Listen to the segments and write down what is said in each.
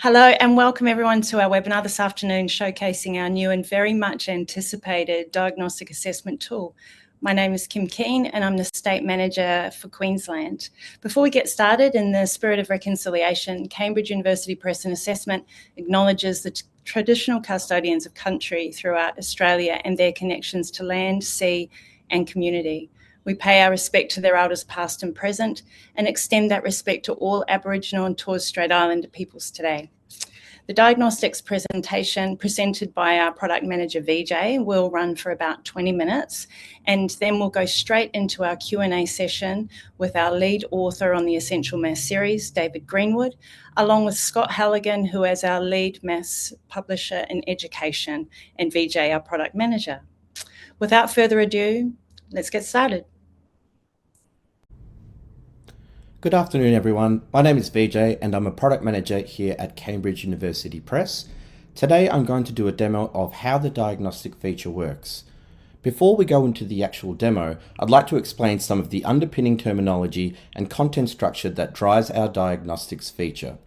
Hello and welcome everyone to our webinar this afternoon showcasing our new and very much anticipated diagnostic assessment tool. My name is Kim Keane and I'm the State Manager for Queensland. Before we get started, in the spirit of reconciliation, Cambridge University Press and Assessment acknowledges the traditional custodians of country throughout Australia and their connections to land, sea and community. We pay our respect to their elders past and present and extend that respect to all Aboriginal and Torres Strait Islander peoples today. The diagnostics presentation presented by our product manager VJ will run for about 20 minutes, and then we'll go straight into our Q&A session with our lead author on the Essential Maths series, David Greenwood, along with Scott Halligan, who is our lead maths publisher in education, and VJ, our product manager. Without further ado, let's get started. Good afternoon everyone, my name is VJ and I'm a product manager here at Cambridge University Press. Today I'm going to do a demo of how the diagnostic feature works. Before we go into the actual demo, I'd like to explain some of the underpinning terminology and content structure that drives our diagnostics feature.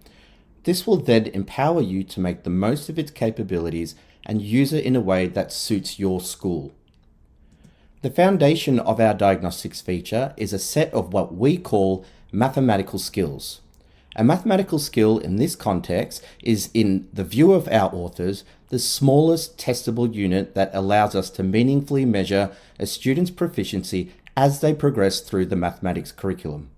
This will then empower you to make the most of its capabilities and use it in a way that suits your school. The foundation of our diagnostics feature is a set of what we call mathematical skills. A mathematical skill in this context is, in the view of our authors, the smallest testable unit that allows us to meaningfully measure a student's proficiency as they progress through the mathematics curriculum.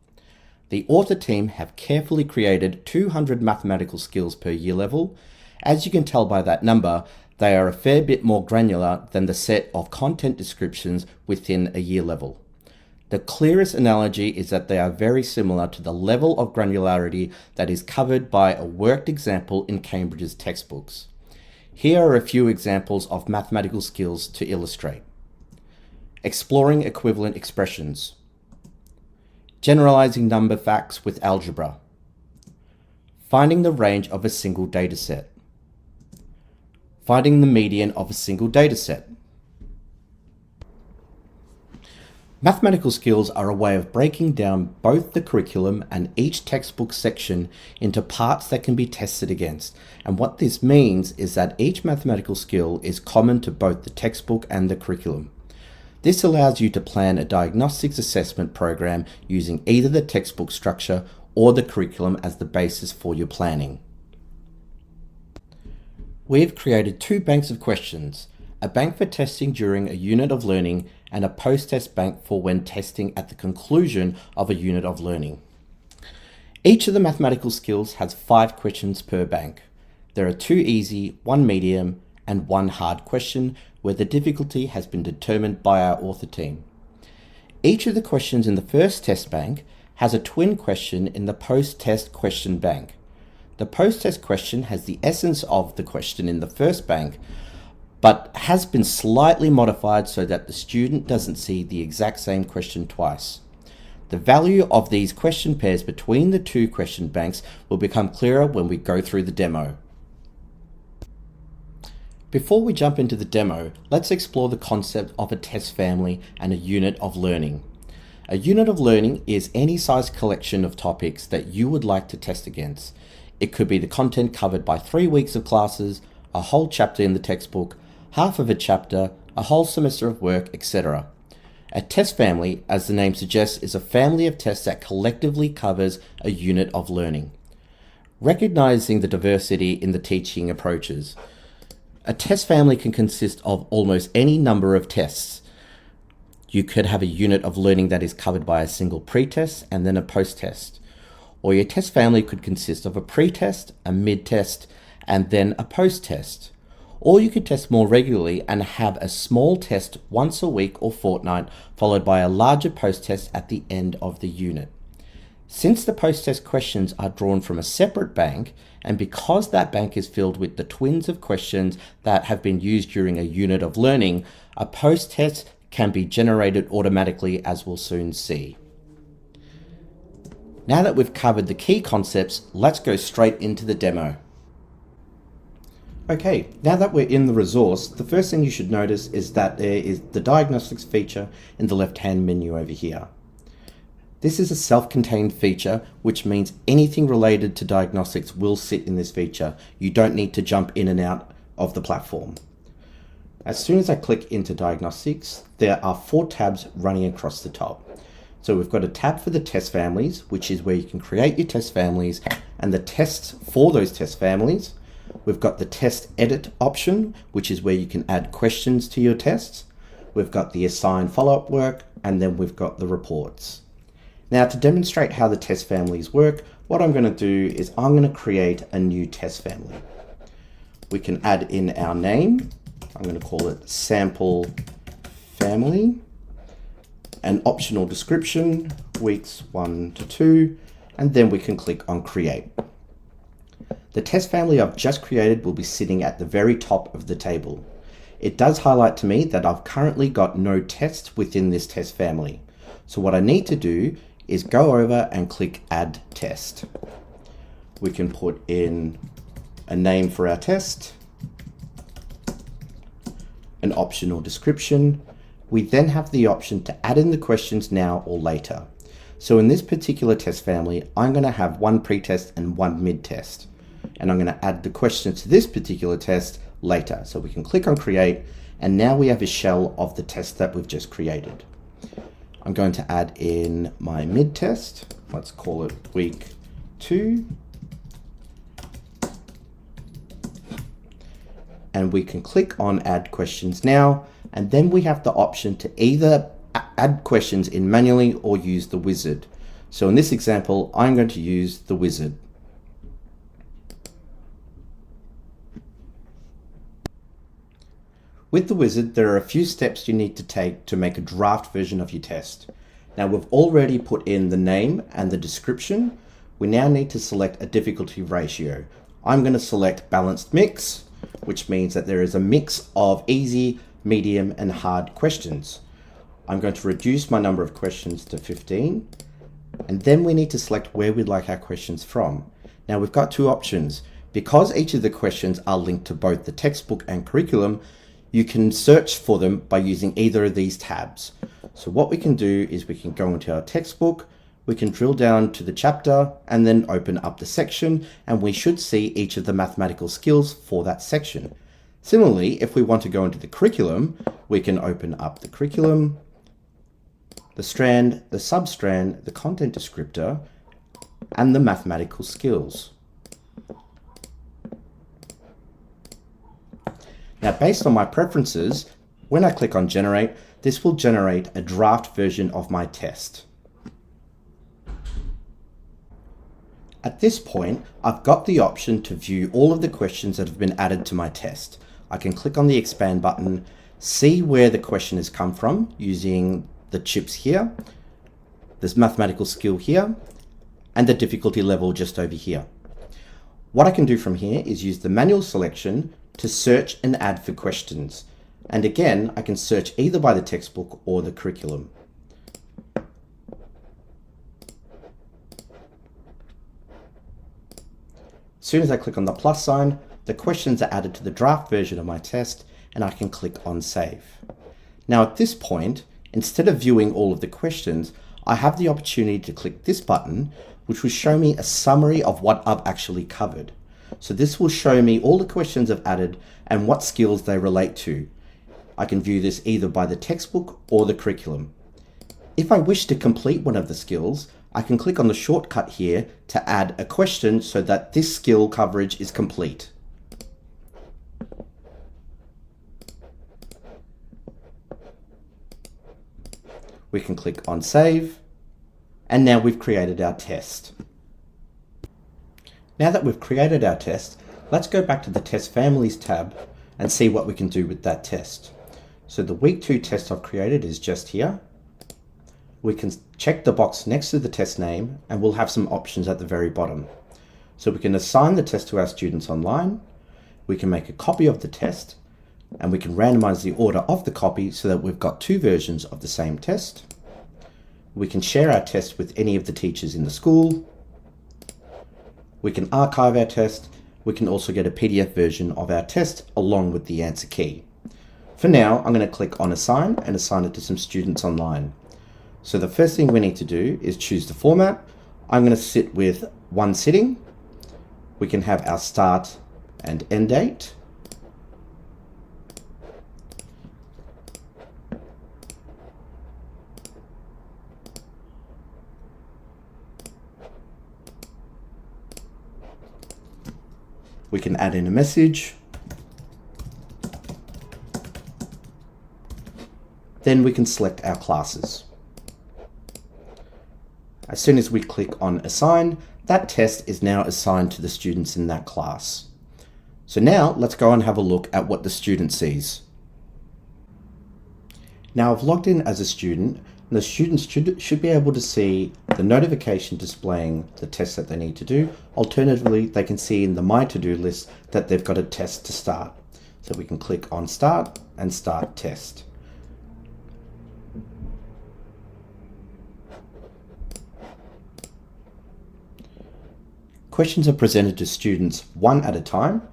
The author team have carefully created 200 mathematical skills per year level. As you can tell by that number, they are a fair bit more granular than the set of content descriptions within a year level. The clearest analogy is that they are very similar to the level of granularity that is covered by a worked example in Cambridge's textbooks. Here are a few examples of mathematical skills to illustrate. Exploring equivalent expressions. Generalizing number facts with algebra. Finding the range of a single dataset. Finding the median of a single dataset. Mathematical skills are a way of breaking down both the curriculum and each textbook section into parts that can be tested against. And what this means is that each mathematical skill is common to both the textbook and the curriculum. This allows you to plan a diagnostics assessment program using either the textbook structure or the curriculum as the basis for your planning. We've created two banks of questions, a bank for testing during a unit of learning and a post-test bank for when testing at the conclusion of a unit of learning. Each of the mathematical skills has 5 questions per bank. There are 2 easy, 1 medium, and 1 hard question where the difficulty has been determined by our author team. Each of the questions in the first test bank has a twin question in the post-test question bank. The post-test question has the essence of the question in the first bank, but has been slightly modified so that the student doesn't see the exact same question twice. The value of these question pairs between the 2 question banks will become clearer when we go through the demo. Before we jump into the demo, let's explore the concept of a test family and a unit of learning. A unit of learning is any size collection of topics that you would like to test against. It could be the content covered by 3 weeks of classes, a whole chapter in the textbook, half of a chapter, a whole semester of work, etc. A test family, as the name suggests, is a family of tests that collectively covers a unit of learning. Recognizing the diversity in the teaching approaches, a test family can consist of almost any number of tests. You could have a unit of learning that is covered by a single pre-test and then a post-test. Or your test family could consist of a pre-test, a mid-test, and then a post-test. Or you could test more regularly and have a small test once a week or fortnight, followed by a larger post-test at the end of the unit. Since the post-test questions are drawn from a separate bank, and because that bank is filled with the twins of questions that have been used during a unit of learning, a post-test can be generated automatically, as we'll soon see. Now that we've covered the key concepts, let's go straight into the demo. Okay, now that we're in the resource, the first thing you should notice is that there is the diagnostics feature in the left-hand menu over here. This is a self-contained feature, which means anything related to diagnostics will sit in this feature. You don't need to jump in and out of the platform. As soon as I click into diagnostics, there are 4 tabs running across the top. So we've got a tab for the test families, which is where you can create your test families and the tests for those test families. We've got the test edit option, which is where you can add questions to your tests. We've got the assign follow-up work, and then we've got the reports. Now, to demonstrate how the test families work, what I'm going to do is I'm going to create a new test family. We can add in our name. I'm going to call it sample family. An optional description, weeks 1 to 2, and then we can click on create. The test family I've just created will be sitting at the very top of the table. It does highlight to me that I've currently got no tests within this test family. So what I need to do is go over and click add test. We can put in a name for our test, an optional description. We then have the option to add in the questions now or later. So in this particular test family, I'm going to have 1 pretest and 1 mid-test. And I'm going to add the questions to this particular test later. So we can click on create, and now we have a shell of the test that we've just created. I'm going to add in my mid-test. Let's call it week 2. And we can click on add questions now. And then we have the option to either add questions in manually or use the wizard. So in this example, I'm going to use the wizard. With the wizard, there are a few steps you need to take to make a draft version of your test. Now, we've already put in the name and the description. We now need to select a difficulty ratio. I'm going to select balanced mix, which means that there is a mix of easy, medium, and hard questions. I'm going to reduce my number of questions to 15, and then we need to select where we'd like our questions from. Now, we've got 2 options. Because each of the questions are linked to both the textbook and curriculum, you can search for them by using either of these tabs. So what we can do is we can go into our textbook, we can drill down to the chapter and then open up the section, and we should see each of the mathematical skills for that section. Similarly, if we want to go into the curriculum, we can open up the curriculum, the strand, the substrand, the content descriptor, and the mathematical skills. Now, based on my preferences, when I click on generate, this will generate a draft version of my test. At this point, I've got the option to view all of the questions that have been added to my test. I can click on the expand button, see where the question has come from using the chips here, this mathematical skill here, and the difficulty level just over here. What I can do from here is use the manual selection to search and add for questions. And again, I can search either by the textbook or the curriculum. As soon as I click on the plus sign, the questions are added to the draft version of my test, and I can click on save. Now at this point, instead of viewing all of the questions, I have the opportunity to click this button, which will show me a summary of what I've actually covered. So this will show me all the questions I've added and what skills they relate to. I can view this either by the textbook or the curriculum. If I wish to complete one of the skills, I can click on the shortcut here to add a question so that this skill coverage is complete. We can click on save, and now we've created our test. Now that we've created our test, let's go back to the Test Families tab and see what we can do with that test. So the week 2 test I've created is just here. We can check the box next to the test name, and we'll have some options at the very bottom. So we can assign the test to our students online, we can make a copy of the test, and we can randomize the order of the copy so that we've got 2 versions of the same test. We can share our test with any of the teachers in the school. We can archive our test. We can also get a PDF version of our test along with the answer key. For now, I'm going to click on assign and assign it to some students online. So the first thing we need to do is choose the format. I'm going to sit with one sitting. We can have our start and end date. We can add in a message. Then we can select our classes. As soon as we click on Assign, that test is now assigned to the students in that class. So now let's go and have a look at what the student sees. Now I've logged in as a student, and the students should be able to see the notification displaying the test that they need to do. Alternatively, they can see in the My To Do list that they've got a test to start. So we can click on Start and Start Test. Questions are presented to students one at a time.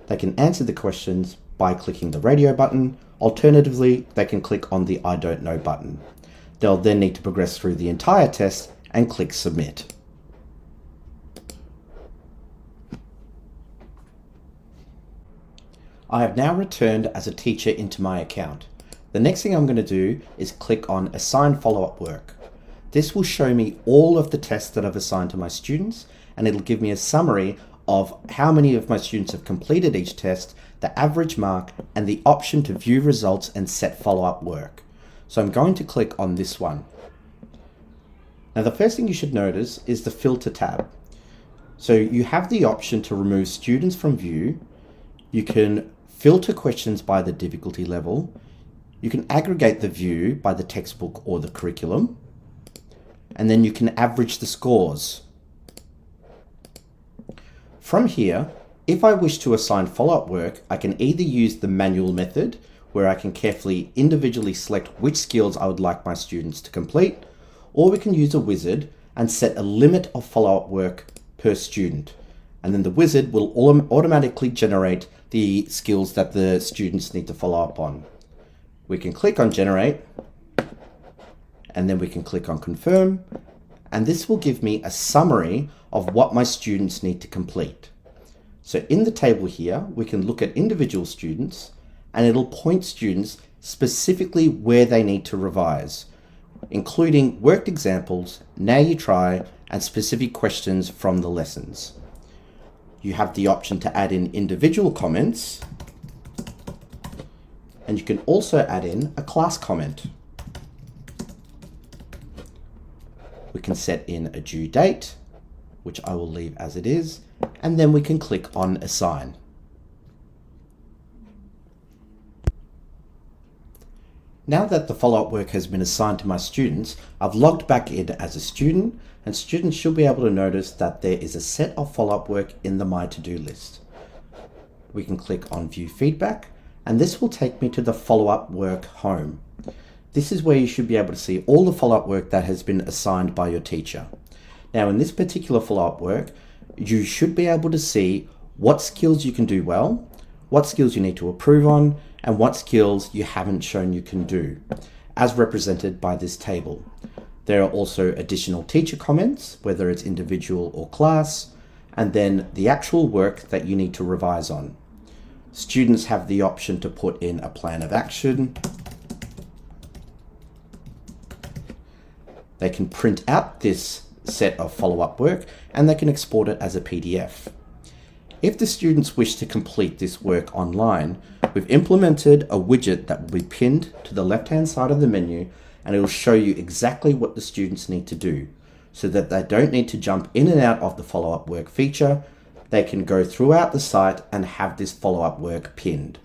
They can answer the questions by clicking the radio button. Alternatively, they can click on the I Don't Know button. They'll then need to progress through the entire test and click Submit. I have now returned as a teacher into my account. The next thing I'm going to do is click on Assign Follow-Up Work. This will show me all of the tests that I've assigned to my students, and it'll give me a summary of how many of my students have completed each test, the average mark, and the option to view results and set follow-up work. So I'm going to click on this one. Now the first thing you should notice is the Filter tab. So you have the option to remove students from view. You can filter questions by the difficulty level. You can aggregate the view by the textbook or the curriculum. And then you can average the scores. From here, if I wish to assign follow-up work, I can either use the manual method, where I can carefully individually select which skills I would like my students to complete, or we can use a wizard and set a limit of follow-up work per student. And then the wizard will automatically generate the skills that the students need to follow up on. We can click on Generate, and then we can click on Confirm, and this will give me a summary of what my students need to complete. So in the table here, we can look at individual students, and it'll point students specifically where they need to revise, including worked examples, Now You Try, and specific questions from the lessons. You have the option to add in individual comments, and you can also add in a class comment. We can set in a due date, which I will leave as it is, and then we can click on Assign. Now that the follow-up work has been assigned to my students, I've logged back in as a student, and students should be able to notice that there is a set of follow-up work in the My To Do list. We can click on View Feedback, and this will take me to the follow-up work home. This is where you should be able to see all the follow-up work that has been assigned by your teacher. Now in this particular follow-up work, you should be able to see what skills you can do well, what skills you need to improve on, and what skills you haven't shown you can do, as represented by this table. There are also additional teacher comments, whether it's individual or class, and then the actual work that you need to revise on. Students have the option to put in a plan of action. They can print out this set of follow-up work, and they can export it as a PDF. If the students wish to complete this work online, we've implemented a widget that will be pinned to the left-hand side of the menu, and it will show you exactly what the students need to do, so that they don't need to jump in and out of the follow-up work feature. They can go throughout the site and have this follow-up work pinned.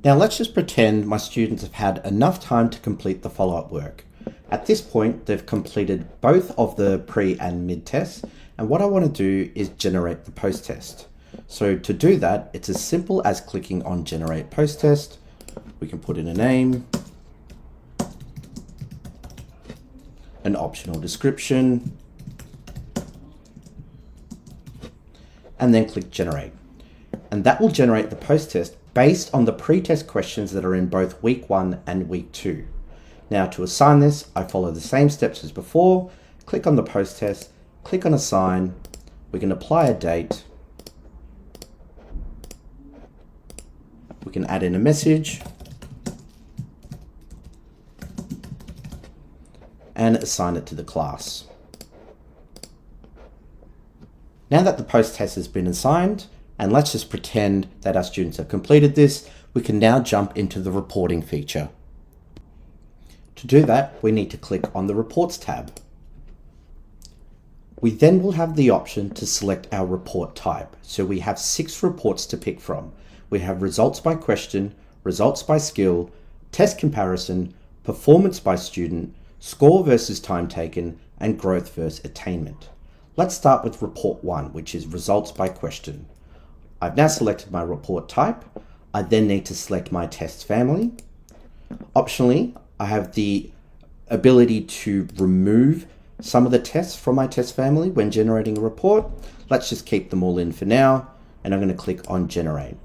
Now let's just pretend my students have had enough time to complete the follow-up work. At this point, they've completed both of the pre and mid tests, and what I want to do is generate the post test. So to do that, it's as simple as clicking on Generate Post Test. We can put in a name, an optional description, and then click Generate. And that will generate the post test based on the pre-test questions that are in both week 1 and week 2. Now to assign this, I follow the same steps as before. Click on the post-test, click on assign, we can apply a date, we can add in a message, and assign it to the class. Now that the post-test has been assigned, and let's just pretend that our students have completed this, we can now jump into the reporting feature. To do that, we need to click on the Reports tab. We then will have the option to select our report type. So we have 6 reports to pick from. We have results by question, results by skill, test comparison, performance by student, score versus time taken, and growth versus attainment. Let's start with report 1, which is results by question. I've now selected my report type. I then need to select my test family. Optionally, I have the ability to remove some of the tests from my test family when generating a report. Let's just keep them all in for now, and I'm going to click on generate.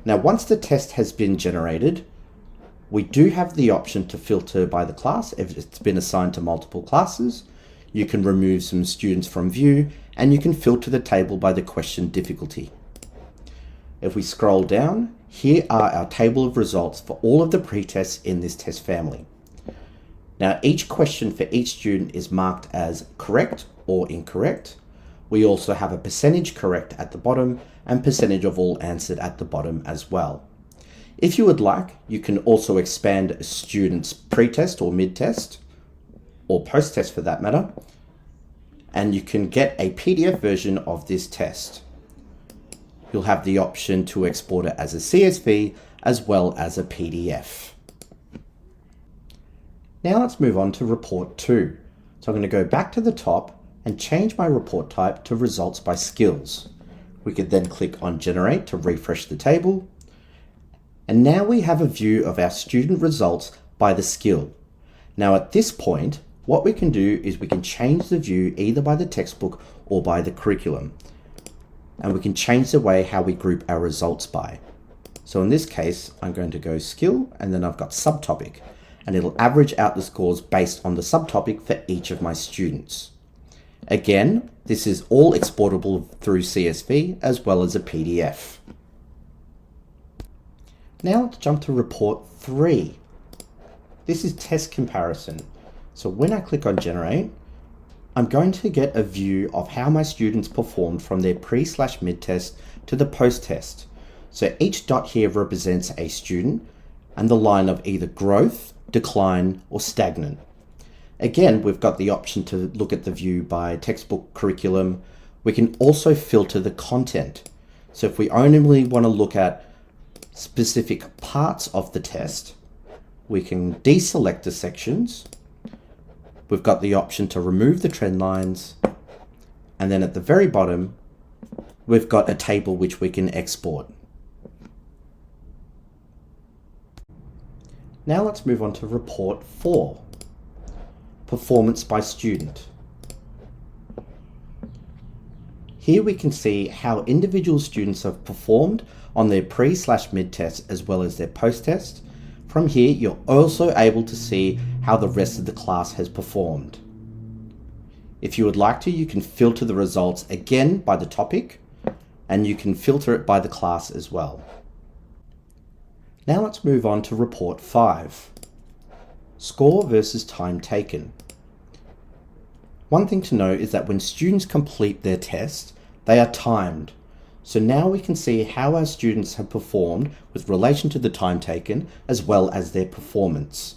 Now, once the test has been generated, we do have the option to filter by the class if it's been assigned to multiple classes. You can remove some students from view, and you can filter the table by the question difficulty. If we scroll down, here are our table of results for all of the pre-tests in this test family. Now, each question for each student is marked as correct or incorrect. We also have a percentage correct at the bottom and percentage of all answered at the bottom as well. If you would like, you can also expand a student's pre-test or mid-test, or post-test for that matter, and you can get a PDF version of this test. You'll have the option to export it as a CSV as well as a PDF. Now let's move on to report 2. So I'm going to go back to the top and change my report type to results by skills. We could then click on generate to refresh the table. And now we have a view of our student results by the skill. Now at this point, what we can do is we can change the view either by the textbook or by the curriculum. And we can change the way how we group our results by. So in this case, I'm going to go skill, and then I've got subtopic, and it'll average out the scores based on the subtopic for each of my students. Again, this is all exportable through CSV as well as a PDF. Now let's jump to report 3. This is test comparison. So when I click on generate, I'm going to get a view of how my students performed from their pre/mid test to the post test. So each dot here represents a student and the line of either growth, decline, or stagnant. Again, we've got the option to look at the view by textbook curriculum. We can also filter the content. So if we only want to look at specific parts of the test, we can deselect the sections. We've got the option to remove the trend lines. And then at the very bottom, we've got a table which we can export. Now let's move on to report 4, performance by student. Here we can see how individual students have performed on their pre/mid test as well as their post test. From here, you're also able to see how the rest of the class has performed. If you would like to, you can filter the results again by the topic, and you can filter it by the class as well. Now let's move on to report 5, score versus time taken. One thing to note is that when students complete their test, they are timed. So now we can see how our students have performed with relation to the time taken as well as their performance.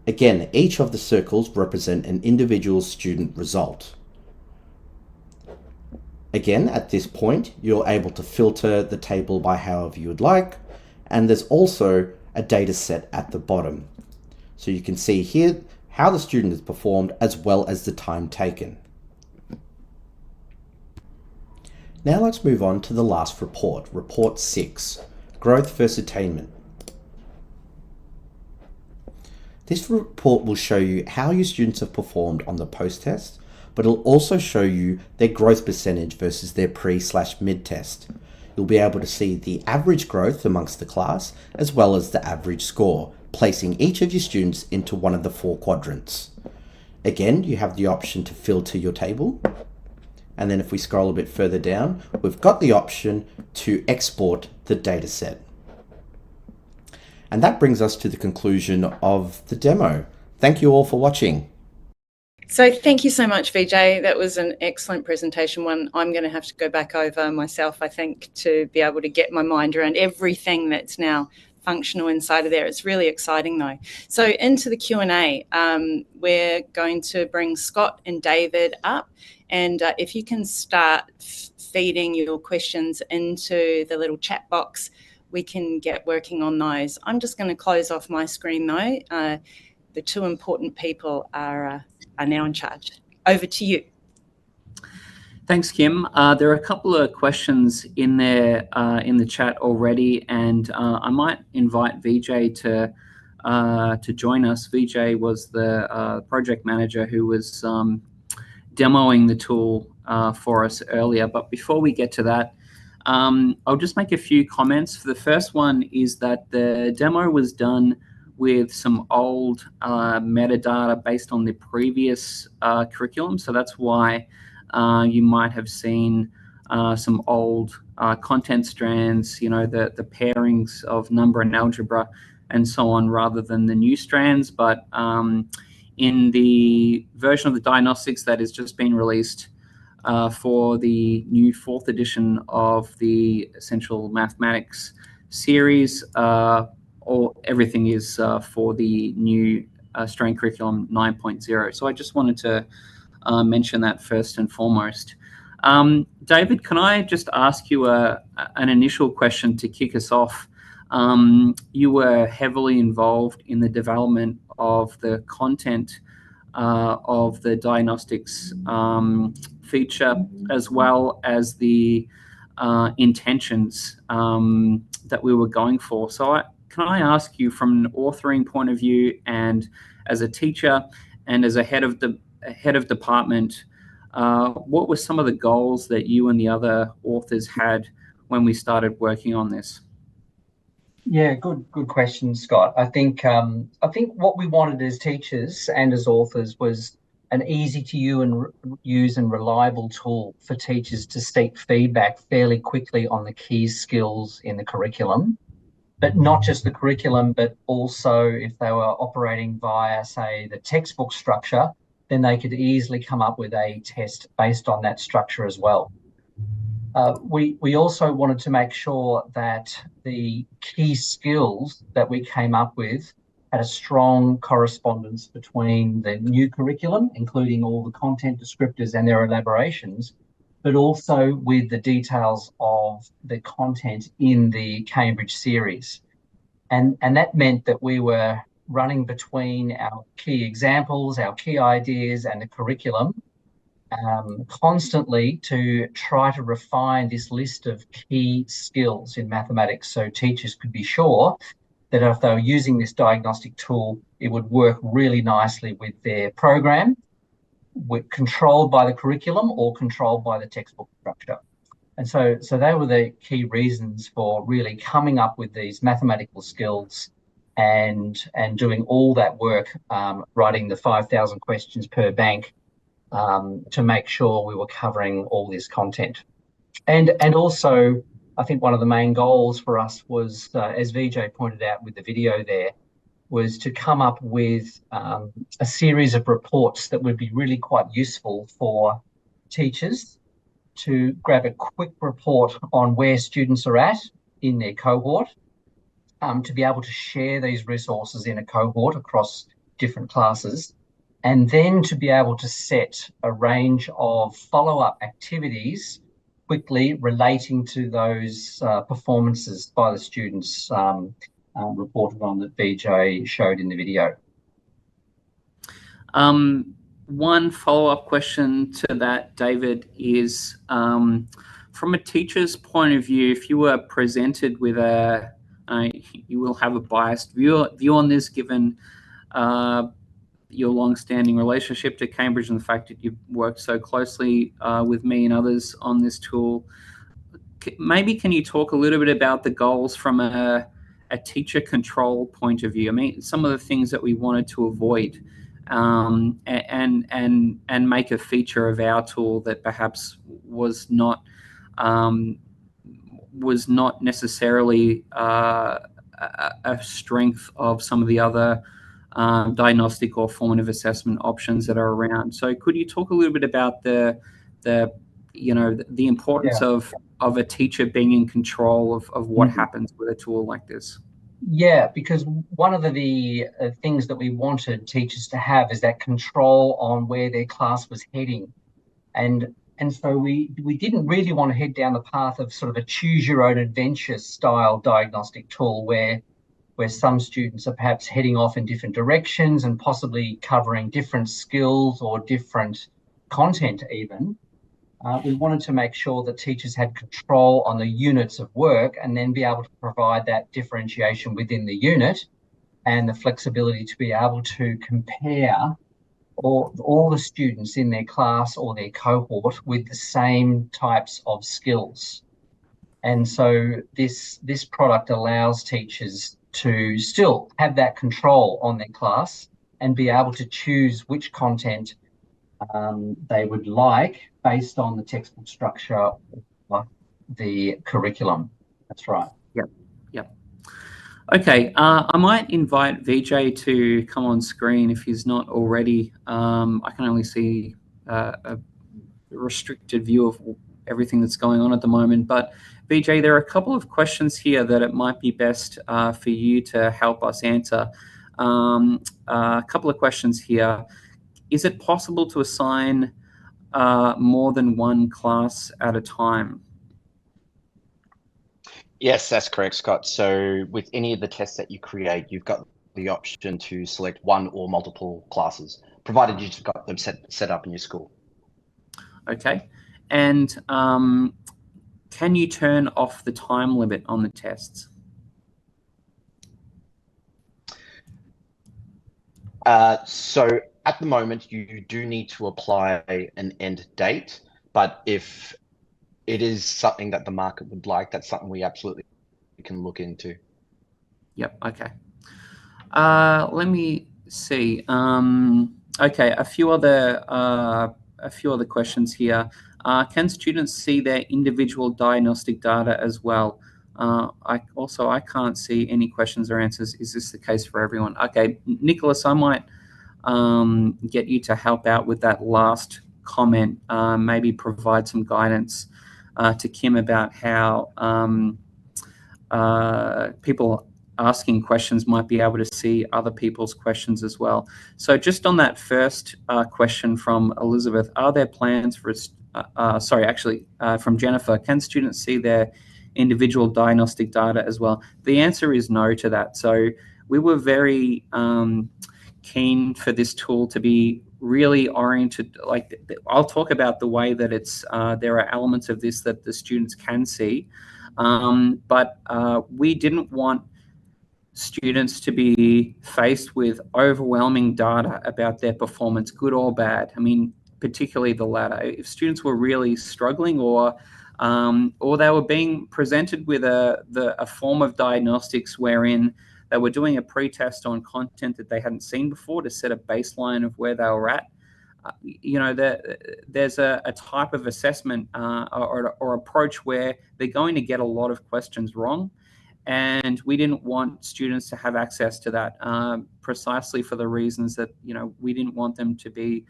Again, each of the circles represent an individual student result. Again, at this point, you're able to filter the table by however you would like, and there's also a data set at the bottom. So you can see here how the student has performed as well as the time taken. Now let's move on to the last report, report 6, growth versus attainment. This report will show you how your students have performed on the post-test, but it'll also show you their growth percentage versus their pre/mid test. You'll be able to see the average growth amongst the class as well as the average score, placing each of your students into one of the 4 quadrants. Again, you have the option to filter your table. And then if we scroll a bit further down, we've got the option to export the data set. And that brings us to the conclusion of the demo. Thank you all for watching. So thank you so much, Vijay. That was an excellent presentation, one I'm going to have to go back over myself, I think, to be able to get my mind around everything that's now functional inside of there. It's really exciting though. So into the Q&A, we're going to bring Scott and David up, and if you can start feeding your questions into the little chat box, we can get working on those. I'm just going to close off my screen though. The 2 important people are now in charge. Over to you. Thanks, Kim. There are a couple of questions in there in the chat already, and I might invite Vijay to join us. Vijay was the project manager who was demoing the tool for us earlier. But before we get to that, I'll just make a few comments. The first one is that the demo was done with some old metadata based on the previous curriculum. So that's why you might have seen some old content strands, you know, the pairings of number and algebra and so on, rather than the new strands. But in the version of the diagnostics that has just been released for the new 4th edition of the Essential Mathematics series, everything is for the new strain curriculum 9.0. So I just wanted to mention that first and foremost. David, can I just ask you an initial question to kick us off? You were heavily involved in the development of the content of the diagnostics feature, as well as the intentions that we were going for. So can I ask you, from an authoring point of view, and as a teacher and as a head of department, what were some of the goals that you and the other authors had when we started working on this? Yeah, good question, Scott. I think what we wanted as teachers and as authors was an easy to use and reliable tool for teachers to seek feedback fairly quickly on the key skills in the curriculum. But not just the curriculum, but also if they were operating via, say, the textbook structure, then they could easily come up with a test based on that structure as well. We also wanted to make sure that the key skills that we came up with had a strong correspondence between the new curriculum, including all the content descriptors and their elaborations, but also with the details of the content in the Cambridge series. And that meant that we were running between our key examples, our key ideas, and the curriculum constantly to try to refine this list of key skills in mathematics, so teachers could be sure that if they were using this diagnostic tool, it would work really nicely with their program, controlled by the curriculum or controlled by the textbook structure. And so they were the key reasons for really coming up with these mathematical skills and doing all that work, writing the 5,000 questions per bank to make sure we were covering all this content. And also, I think one of the main goals for us was, as Vijay pointed out with the video there, was to come up with a series of reports that would be really quite useful for teachers to grab a quick report on where students are at in their cohort, to be able to share these resources in a cohort across different classes, and then to be able to set a range of follow-up activities quickly relating to those performances by the students reported on that Vijay showed in the video. One follow-up question to that, David, is from a teacher's point of view, if you were presented with you will have a biased view on this, given your long-standing relationship to Cambridge and the fact that you've worked so closely with me and others on this tool. maybe can you talk a little bit about the goals from a teacher control point of view? I mean, some of the things that we wanted to avoid, and make a feature of our tool that perhaps was not necessarily a strength of some of the other diagnostic or formative assessment options that are around. So could you talk a little bit about the importance of a teacher being in control of what happens with a tool like this? Yeah, because one of the things that we wanted teachers to have is that control on where their class was heading. And so we didn't really want to head down the path of sort of a choose your own adventure style diagnostic tool where some students are perhaps heading off in different directions and possibly covering different skills or different content even. We wanted to make sure that teachers had control on the units of work and then be able to provide that differentiation within the unit and the flexibility to be able to compare all the students in their class or their cohort with the same types of skills. And so this product allows teachers to still have that control on their class and be able to choose which content they would like based on the textbook structure or the curriculum. That's right. Yep. Okay, I might invite VJ to come on screen if he's not already. I can only see a restricted view of everything that's going on at the moment. But VJ, there are a couple of questions here that it might be best for you to help us answer. A couple of questions here. Is it possible to assign more than one class at a time? Yes, that's correct, Scott. So with any of the tests that you create, you've got the option to select one or multiple classes, provided you've got them set up in your school. Okay. And can you turn off the time limit on the tests? So at the moment, you do need to apply an end date, but if it is something that the market would like, that's something we absolutely can look into. Yep. Okay. Let me see. Okay. A few other questions here. Can students see their individual diagnostic data as well? I can't see any questions or answers. Is this the case for everyone? Okay, Nicholas, I might get you to help out with that last comment. Maybe provide some guidance to Kim about how people asking questions might be able to see other people's questions as well. So just on that first question from Elizabeth, are there plans for, from Jennifer, can students see their individual diagnostic data as well? The answer is no to that. So we were very keen for this tool to be really oriented, like I'll talk about the way that it's, there are elements of this that the students can see, but we didn't want students to be faced with overwhelming data about their performance, good or bad. I mean, particularly the latter. If students were really struggling or they were being presented with a form of diagnostics wherein they were doing a pre-test on content that they hadn't seen before to set a baseline of where they were at, there's a type of assessment or approach where they're going to get a lot of questions wrong. And we didn't want students to have access to that precisely for the reasons that, we didn't want them to be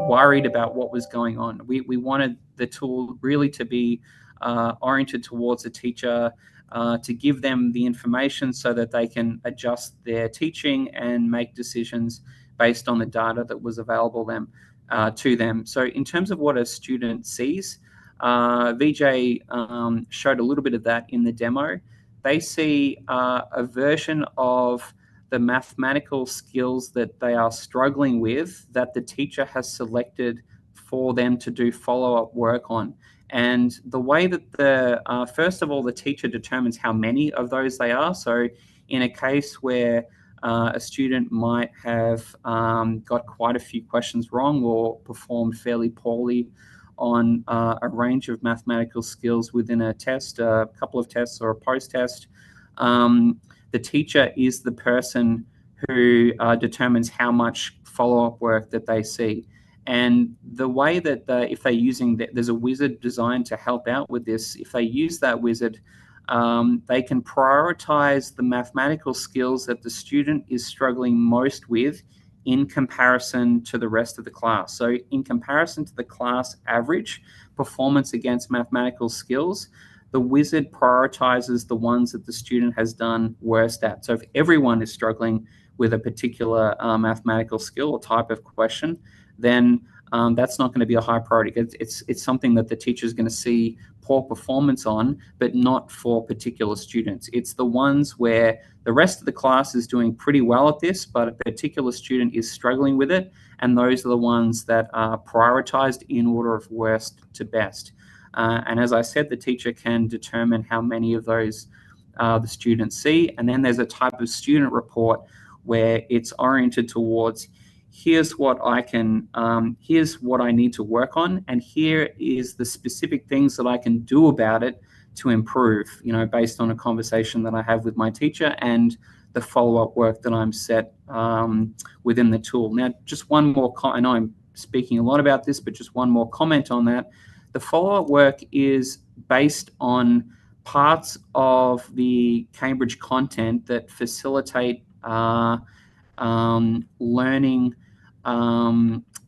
worried about what was going on. We wanted the tool really to be oriented towards the teacher, to give them the information so that they can adjust their teaching and make decisions based on the data that was available to them. So in terms of what a student sees, VJ showed a little bit of that in the demo. They see a version of the mathematical skills that they are struggling with that the teacher has selected for them to do follow-up work on. And the way that first of all, the teacher determines how many of those they are. So in a case where a student might have got quite a few questions wrong or performed fairly poorly on a range of mathematical skills within a test, a couple of tests or a post-test. The teacher is the person who determines how much follow-up work that they see. And the way that if they're using, there's a wizard designed to help out with this. If they use that wizard, they can prioritize the mathematical skills that the student is struggling most with in comparison to the rest of the class. So in comparison to the class average performance against mathematical skills, the wizard prioritizes the ones that the student has done worst at. So if everyone is struggling with a particular mathematical skill or type of question, then that's not going to be a high priority. It's something that the teacher is going to see poor performance on, but not for particular students. It's the ones where the rest of the class is doing pretty well at this, but a particular student is struggling with it, and those are the ones that are prioritized in order of worst to best. And as I said, the teacher can determine how many of those the students see, and then there's a type of student report where it's oriented towards here's what I can, here's what I need to work on, and here is the specific things that I can do about it to improve, based on a conversation that I have with my teacher and the follow-up work that I'm set within the tool. Now, just one more, I know I'm speaking a lot about this, but just one more comment on that. The follow-up work is based on parts of the Cambridge content that facilitate learning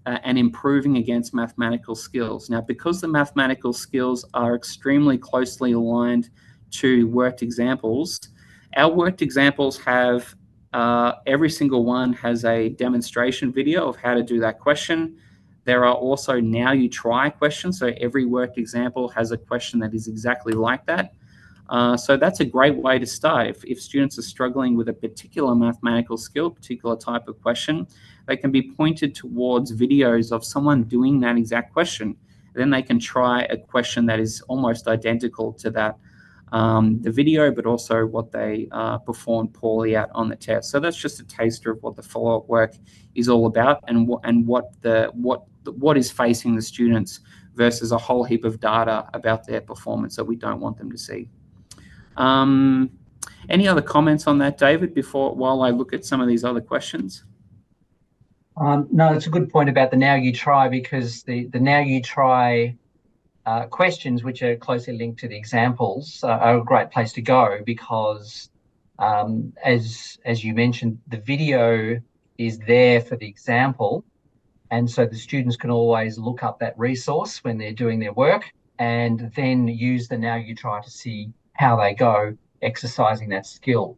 and improving against mathematical skills. Now, because the mathematical skills are extremely closely aligned to worked examples, our worked examples have, every single one has a demonstration video of how to do that question. There are also now you try questions, so every worked example has a question that is exactly like that. So that's a great way to start. If students are struggling with a particular mathematical skill, particular type of question, they can be pointed towards videos of someone doing that exact question. Then they can try a question that is almost identical to that, the video, but also what they performed poorly at on the test. So that's just a taster of what the follow-up work is all about, and what is facing the students versus a whole heap of data about their performance that we don't want them to see. Any other comments on that, David, while I look at some of these other questions? No, it's a good point about the Now You Try, because the Now You Try questions, which are closely linked to the examples, are a great place to go, because as you mentioned, the video is there for the example, and so the students can always look up that resource when they're doing their work and then use the Now You Try to see how they go exercising that skill.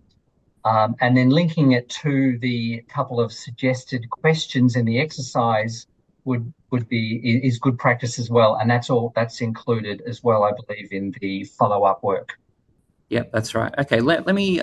And then linking it to the couple of suggested questions in the exercise is good practice as well, and that's included as well, I believe, in the follow-up work. Yep, that's right. Okay, let me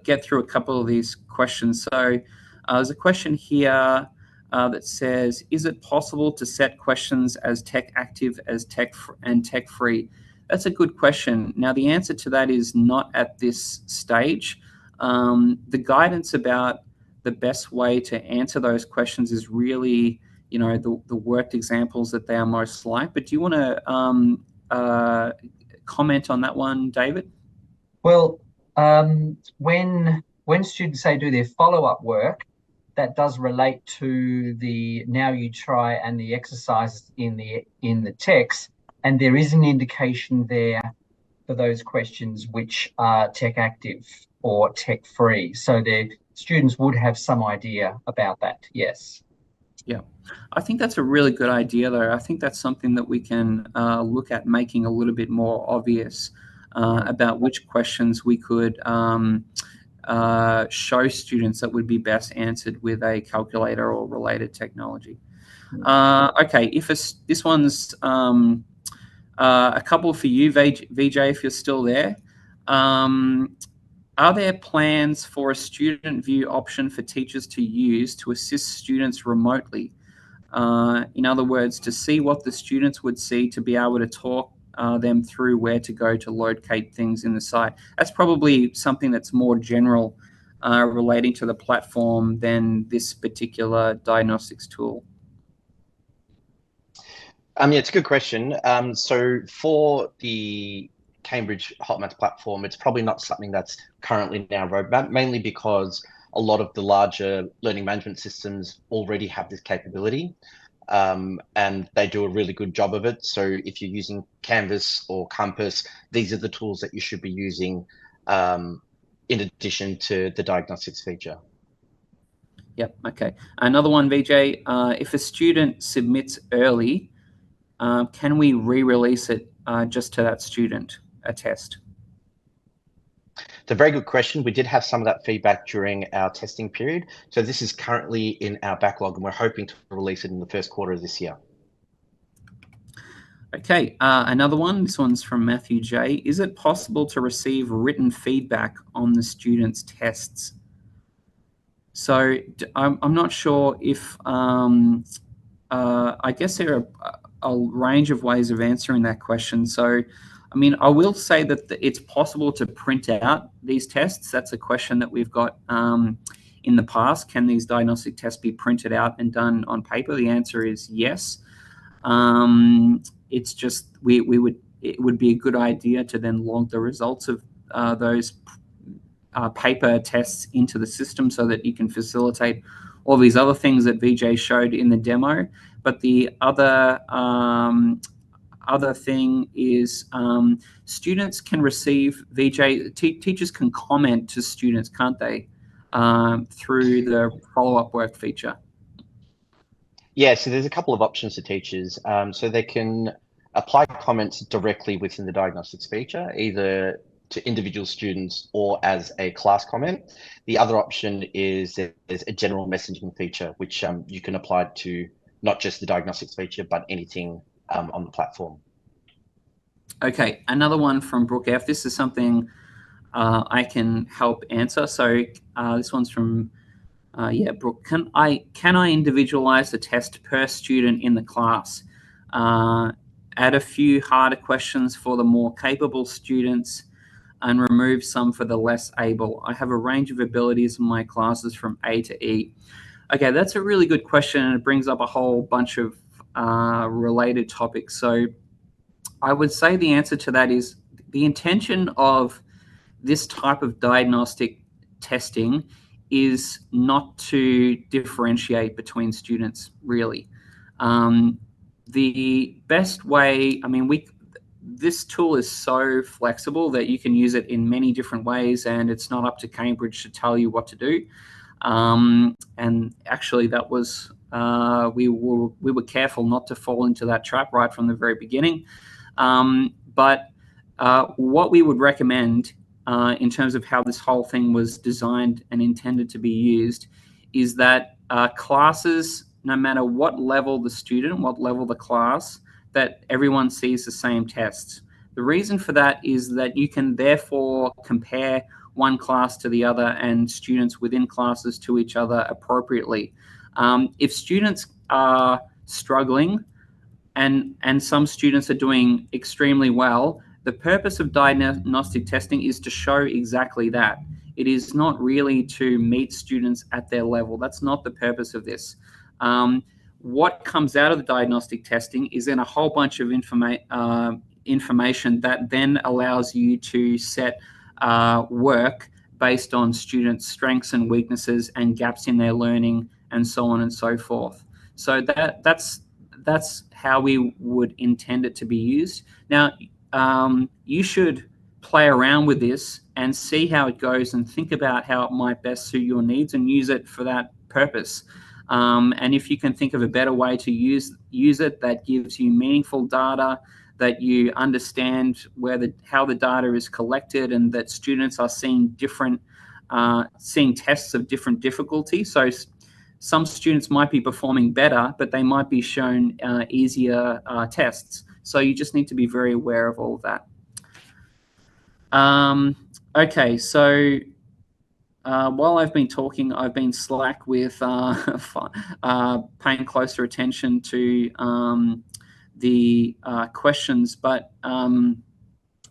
get through a couple of these questions. So there's a question here that says, is it possible to set questions as tech active as tech free? That's a good question. Now, the answer to that is not at this stage. The guidance about the best way to answer those questions is really, the worked examples that they are most like. But do you want to comment on that one, David? Well, when students say do their follow-up work, that does relate to the Now You Try and the exercises in the text, and there is an indication there for those questions which are tech active or tech free. So the students would have some idea about that, yes. Yeah, I think that's a really good idea, though. I think that's something that we can look at making a little bit more obvious about which questions we could show students that would be best answered with a calculator or related technology. Okay, this one's a couple for you, VJ, if you're still there. Are there plans for a student view option for teachers to use to assist students remotely? In other words, to see what the students would see, to be able to talk them through where to go to locate things in the site. That's probably something that's more general relating to the platform than this particular diagnostics tool. Yeah, it's a good question. So for the Cambridge Hot Maths platform, it's probably not something that's currently in our roadmap, mainly because a lot of the larger learning management systems already have this capability, and they do a really good job of it. So if you're using Canvas or Compass, these are the tools that you should be using in addition to the diagnostics feature. Yep. Okay. Another one, VJ. If a student submits early, can we re-release it just to that student, a test? It's a very good question. We did have some of that feedback during our testing period. So this is currently in our backlog, and we're hoping to release it in the first quarter of this year. Okay, another one. This one's from Matthew J. Is it possible to receive written feedback on the students' tests? So I'm not sure if, I guess there are a range of ways of answering that question. So, I mean, I will say that it's possible to print out these tests. That's a question that we've got in the past. Can these diagnostic tests be printed out and done on paper? The answer is yes. It's just it would be a good idea to then log the results of those paper tests into the system so that you can facilitate all these other things that VJ showed in the demo. But the other thing is students can receive teachers can comment to students, can't they, through the follow-up work feature? Yeah, so there's a couple of options to teachers. So they can apply comments directly within the diagnostics feature, either to individual students or as a class comment. The other option is there's a general messaging feature, which you can apply to not just the diagnostics feature, but anything on the platform. Okay, another one from Brooke F. This is something I can help answer. So this one's from Brooke. Can I individualize the test per student in the class? Add a few harder questions for the more capable students and remove some for the less able. I have a range of abilities in my classes from A to E. Okay, that's a really good question, and it brings up a whole bunch of related topics. So I would say the answer to that is the intention of this type of diagnostic testing is not to differentiate between students, really. The best way, I mean, this tool is so flexible that you can use it in many different ways, and it's not up to Cambridge to tell you what to do. And actually, that was we were careful not to fall into that trap right from the very beginning. But what we would recommend in terms of how this whole thing was designed and intended to be used is that classes, no matter what level the student, what level the class, that everyone sees the same tests. The reason for that is that you can therefore compare one class to the other and students within classes to each other appropriately. If students are struggling and some students are doing extremely well, the purpose of diagnostic testing is to show exactly that. It is not really to meet students at their level. That's not the purpose of this. What comes out of the diagnostic testing is then a whole bunch of information that then allows you to set work based on students' strengths and weaknesses and gaps in their learning and so on and so forth. So that's how we would intend it to be used. Now, you should play around with this and see how it goes and think about how it might best suit your needs and use it for that purpose. And if you can think of a better way to use it that gives you meaningful data, that you understand how the data is collected, and that students are seeing seeing tests of different difficulty. So some students might be performing better, but they might be shown easier tests. So you just need to be very aware of all of that. Okay, so while I've been talking, I've been slack with paying closer attention to the questions, but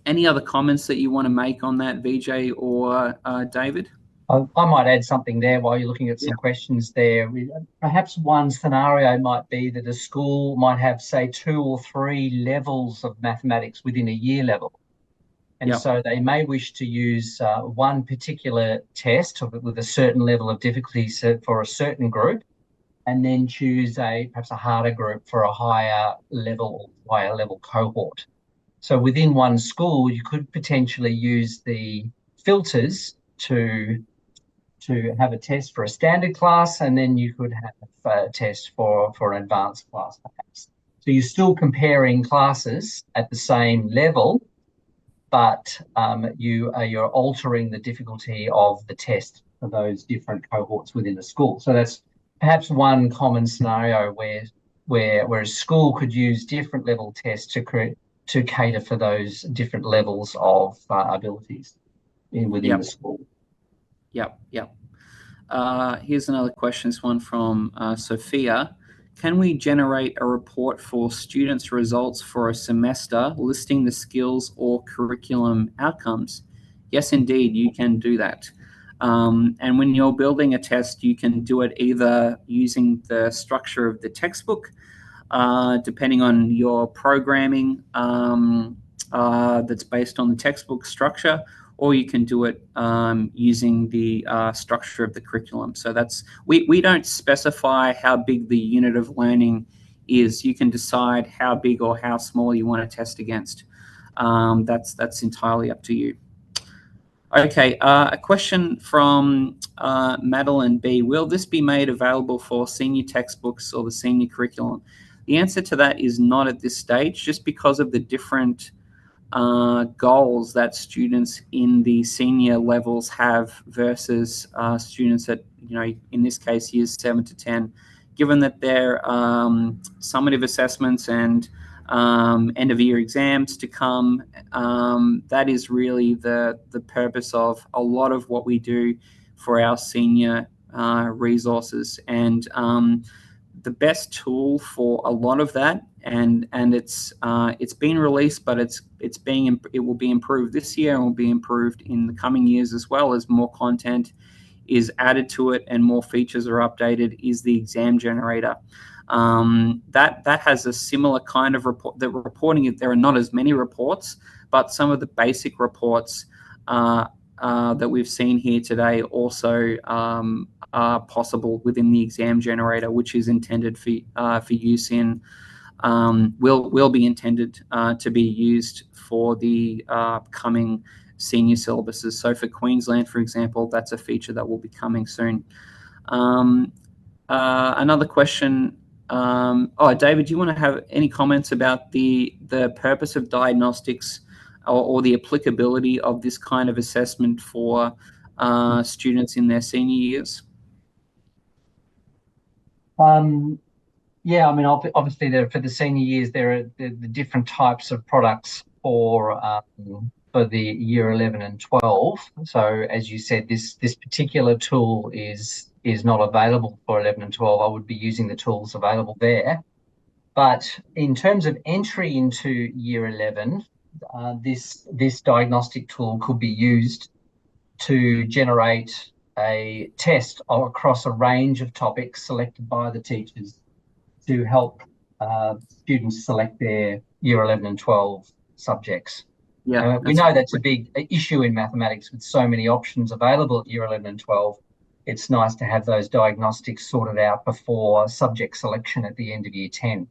any other comments that you want to make on that, VJ or David? I might add something there while you're looking at some questions there. Perhaps one scenario might be that a school might have, say, 2 or 3 levels of mathematics within a year level. And so they may wish to use one particular test with a certain level of difficulty for a certain group, and then choose perhaps a harder group for a higher level cohort. So within one school, you could potentially use the filters to have a test for a standard class, and then you could have a test for an advanced class, perhaps. So you're still comparing classes at the same level, but you're altering the difficulty of the test for those different cohorts within the school. So that's perhaps one common scenario where a school could use different level tests to cater for those different levels of abilities within the school. Yep. Here's another question. This one from Sophia. Can we generate a report for students' results for a semester listing the skills or curriculum outcomes? Yes, indeed, you can do that. And when you're building a test, you can do it either using the structure of the textbook, depending on your programming that's based on the textbook structure, or you can do it using the structure of the curriculum. So we don't specify how big the unit of learning is. You can decide how big or how small you want to test against. That's entirely up to you. Okay, a question from Madeline B. Will this be made available for senior textbooks or the senior curriculum? The answer to that is not at this stage, just because of the different goals that students in the senior levels have versus students at, in this case, years 7 to 10. Given that they're summative assessments and end of year exams to come, that is really the purpose of a lot of what we do for our senior resources. And the best tool for a lot of that, and it's been released, but it will be improved this year and will be improved in the coming years as well, as more content is added to it and more features are updated, is the exam generator. That has a similar kind of report. The reporting, there are not as many reports, but some of the basic reports that we've seen here today also are possible within the exam generator, which is intended for use in will be intended to be used for the coming senior syllabuses. So for Queensland, for example, that's a feature that will be coming soon. Another question. David, do you want to have any comments about the purpose of diagnostics or the applicability of this kind of assessment for students in their senior years? Yeah, I mean, obviously, for the senior years, there are the different types of products for the year 11 and 12. So, as you said, this particular tool is not available for 11 and 12. I would be using the tools available there. But in terms of entry into year 11, this diagnostic tool could be used to generate a test across a range of topics selected by the teachers to help students select their year 11 and 12 subjects. Yeah, we know that's a big issue in mathematics with so many options available at year 11 and 12. It's nice to have those diagnostics sorted out before subject selection at the end of year 10.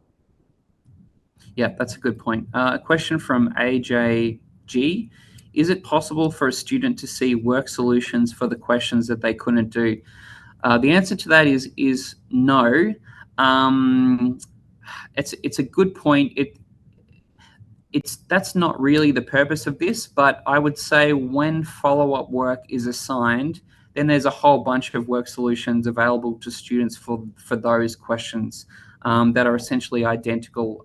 Yeah, that's a good point. A question from AJG. Is it possible for a student to see work solutions for the questions that they couldn't do? The answer to that is no. It's a good point. That's not really the purpose of this, but I would say when follow-up work is assigned, then there's a whole bunch of work solutions available to students for those questions that are essentially identical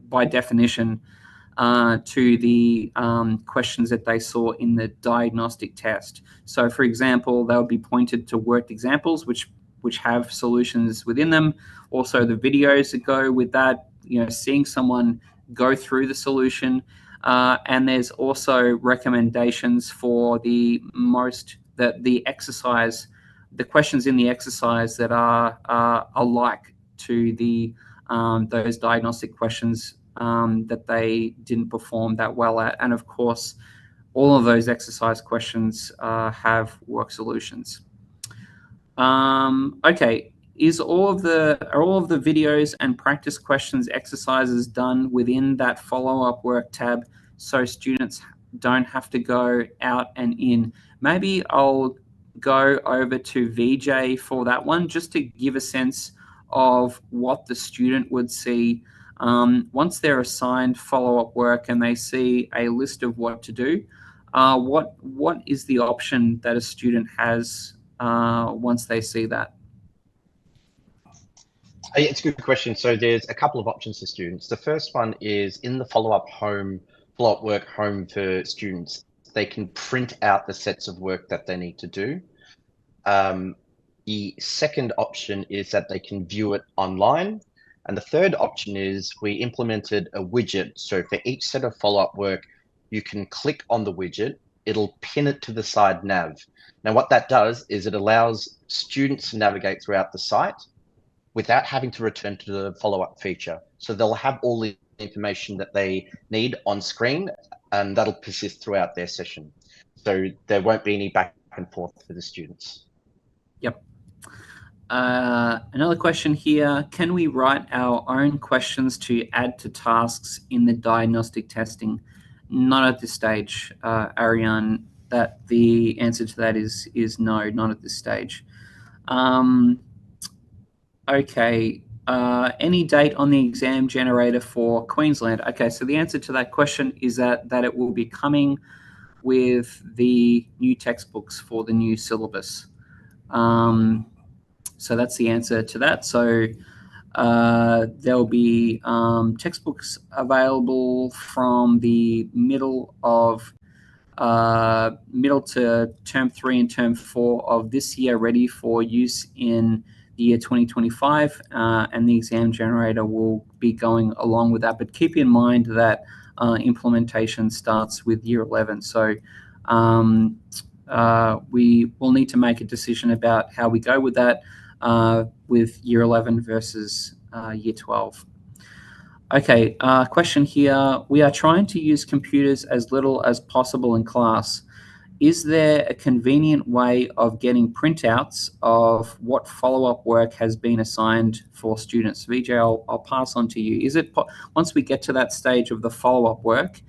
by definition to the questions that they saw in the diagnostic test. So, for example, they would be pointed to worked examples, which have solutions within them. Also, the videos that go with that, seeing someone go through the solution. And there's also recommendations for the the exercise, the questions in the exercise that are alike to the those diagnostic questions that they didn't perform that well at. And of course, all of those exercise questions have work solutions. Okay, are all of the videos and practice questions exercises done within that follow-up work tab, so students don't have to go out and in? Maybe I'll go over to VJ for that one, just to give a sense of what the student would see once they're assigned follow-up work and they see a list of what to do. What is the option that a student has once they see that? It's a good question. So there's a couple of options for students. The first one is in the follow-up work home for students. They can print out the sets of work that they need to do. The second option is that they can view it online. And the third option is we implemented a widget. So for each set of follow-up work, you can click on the widget. It'll pin it to the side nav. Now, what that does is it allows students to navigate throughout the site without having to return to the follow-up feature. So they'll have all the information that they need on screen, and that'll persist throughout their session. So there won't be any back and forth for the students. Yep. Another question here. Can we write our own questions to add to tasks in the diagnostic testing? Not at this stage, Ariane. That the answer to that is no, not at this stage. Okay. Any date on the exam generator for Queensland? Okay, so the answer to that question is that it will be coming with the new textbooks for the new syllabus. So that's the answer to that. So there'll be textbooks available from the middle to term 3 and term 4 of this year, ready for use in the year 2025, and the exam generator will be going along with that. But keep in mind that implementation starts with year 11. So we will need to make a decision about how we go with that with year 11 versus year 12. Okay, question here. We are trying to use computers as little as possible in class. Is there a convenient way of getting printouts of what follow-up work has been assigned for students? VJ, I'll pass on to you. Is it, once we get to that stage of the follow-up work,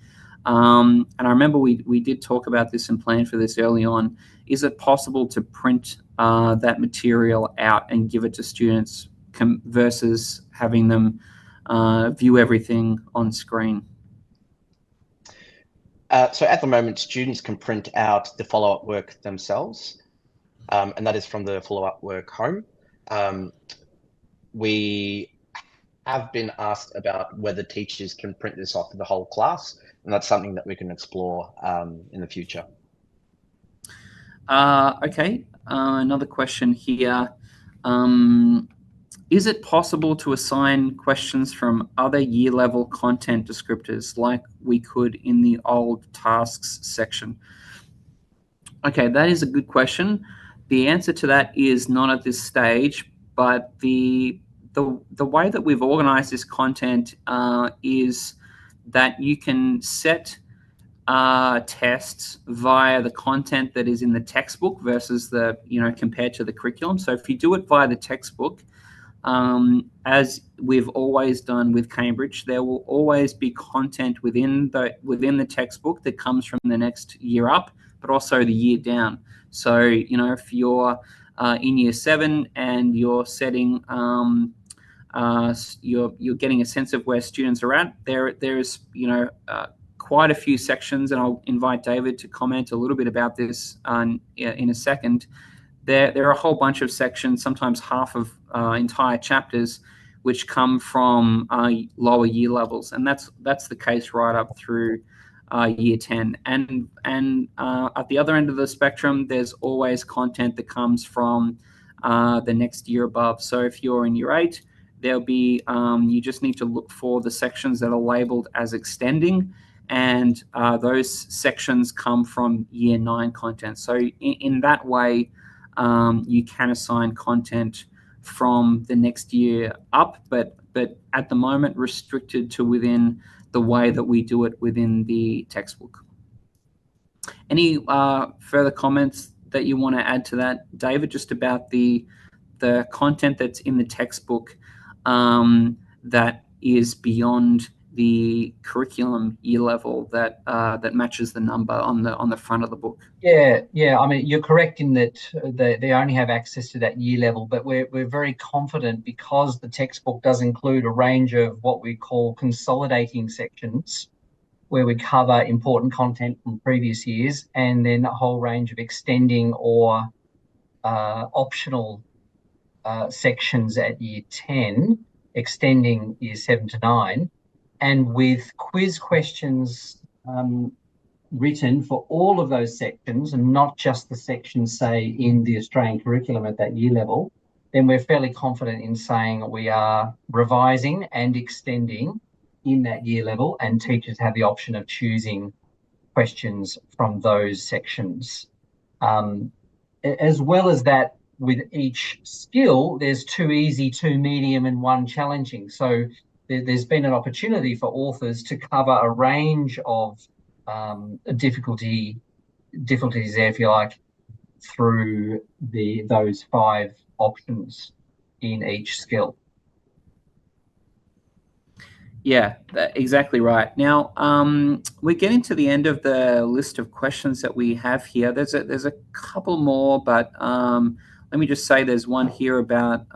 and I remember we did talk about this and plan for this early on, is it possible to print that material out and give it to students versus having them view everything on screen? So at the moment, students can print out the follow-up work themselves, and that is from the follow-up work home. We have been asked about whether teachers can print this off for the whole class, and that's something that we can explore in the future. Okay, another question here. Is it possible to assign questions from other year level content descriptors like we could in the old tasks section? Okay, that is a good question. The answer to that is not at this stage, but the way that we've organized this content is that you can set tests via the content that is in the textbook versus the, compared to the curriculum. So if you do it via the textbook, as we've always done with Cambridge, there will always be content within the textbook that comes from the next year up, but also the year down. So, if you're in year 7 and you're setting, you're getting a sense of where students are at, there's quite a few sections, and I'll invite David to comment a little bit about this in a second. There are a whole bunch of sections, sometimes half of entire chapters, which come from lower year levels, and that's the case right up through year 10. And at the other end of the spectrum, there's always content that comes from the next year above. So if you're in year 8, there'll be you just need to look for the sections that are labeled as extending, and those sections come from Year 9 content. So in that way, you can assign content from the next year up, but at the moment restricted to within the way that we do it within the textbook. Any further comments that you want to add to that, David, just about the content that's in the textbook that is beyond the curriculum year level that matches the number on the front of the book? Yeah. I mean, you're correct in that they only have access to that year level, but we're very confident because the textbook does include a range of what we call consolidating sections, where we cover important content from previous years, and then a whole range of extending or optional sections at year 10, extending year 7 to 9, and with quiz questions written for all of those sections and not just the sections, say, in the Australian curriculum at that year level, then we're fairly confident in saying we are revising and extending in that year level, and teachers have the option of choosing questions from those sections. As well as that, with each skill, there's 2 easy, 2 medium, and 1 challenging. So there's been an opportunity for authors to cover a range of difficulties there, if you like, through those 5 options in each skill. Yeah, exactly right. Now, we're getting to the end of the list of questions that we have here. There's a couple more, but let me just say there's one here about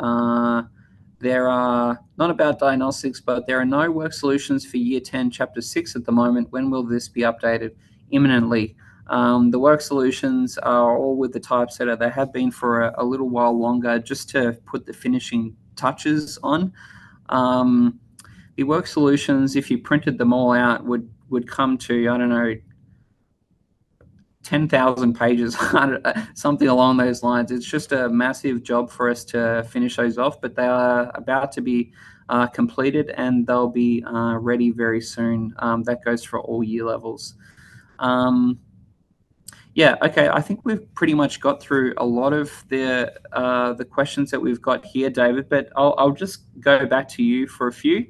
there are, not about diagnostics, but there are no work solutions for Year 10, Chapter 6 at the moment. When will this be updated? Imminently. The work solutions are all with the typesetter. They have been for a little while longer, just to put the finishing touches on. The work solutions, if you printed them all out, would come to, I don't know, 10,000 pages, something along those lines. It's just a massive job for us to finish those off, but they are about to be completed, and they'll be ready very soon. That goes for all year levels. Yeah, okay, I think we've pretty much got through a lot of the questions that we've got here, David, but I'll just go back to you for a few.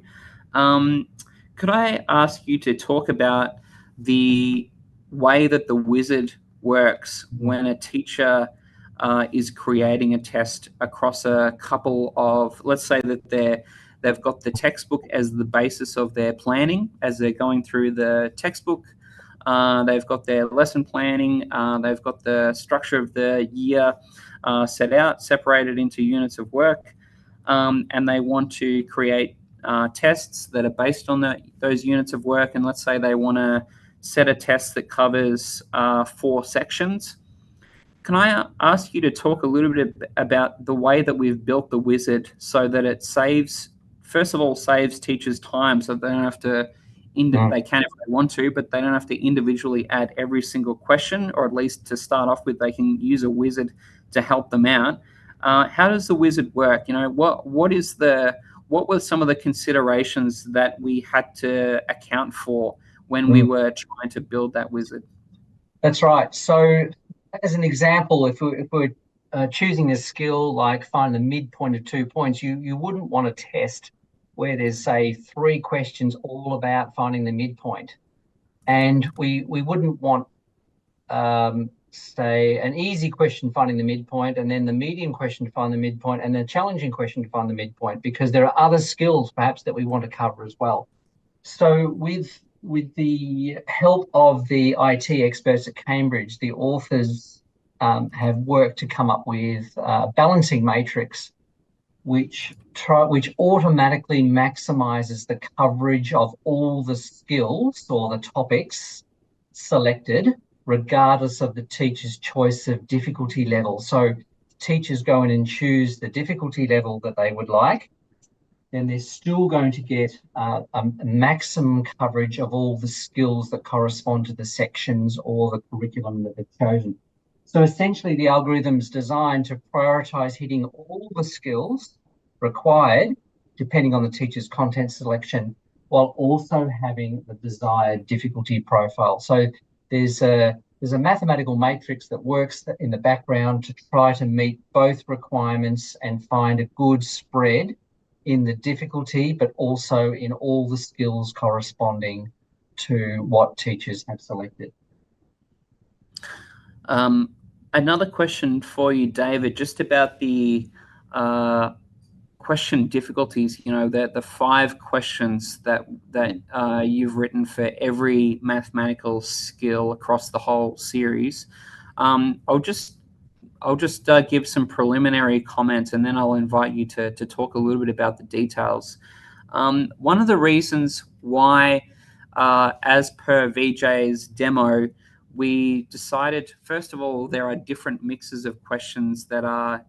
Could I ask you to talk about the way that the wizard works when a teacher is creating a test across a couple of, let's say that they've got the textbook as the basis of their planning as they're going through the textbook. They've got their lesson planning. They've got the structure of the year set out, separated into units of work, and they want to create tests that are based on those units of work. And let's say they want to set a test that covers 4 sections. Can I ask you to talk a little bit about the way that we've built the wizard so that it saves, first of all, saves teachers time, so they don't have to, they can if they want to, but they don't have to individually add every single question, or at least to start off with, they can use a wizard to help them out. How does the wizard work? You know, what were some of the considerations that we had to account for when we were trying to build that wizard? That's right. So as an example, if we're choosing a skill like find the midpoint of 2 points, you wouldn't want to test where there's, say, 3 questions all about finding the midpoint. And we wouldn't want, say, an easy question finding the midpoint, and then the medium question to find the midpoint, and a challenging question to find the midpoint, because there are other skills perhaps that we want to cover as well. So with the help of the IT experts at Cambridge, the authors have worked to come up with a balancing matrix which automatically maximizes the coverage of all the skills or the topics selected, regardless of the teacher's choice of difficulty level. So teachers go in and choose the difficulty level that they would like, then they're still going to get a maximum coverage of all the skills that correspond to the sections or the curriculum that they've chosen. So essentially, the algorithm's designed to prioritize hitting all the skills required, depending on the teacher's content selection, while also having the desired difficulty profile. So there's a mathematical matrix that works in the background to try to meet both requirements and find a good spread in the difficulty, but also in all the skills corresponding to what teachers have selected. Another question for you, David, just about the question difficulties. You know, the 5 questions that you've written for every mathematical skill across the whole series. I'll just give some preliminary comments, and then I'll invite you to talk a little bit about the details. One of the reasons why, as per VJ's demo, we decided, first of all, there are different mixes of questions that are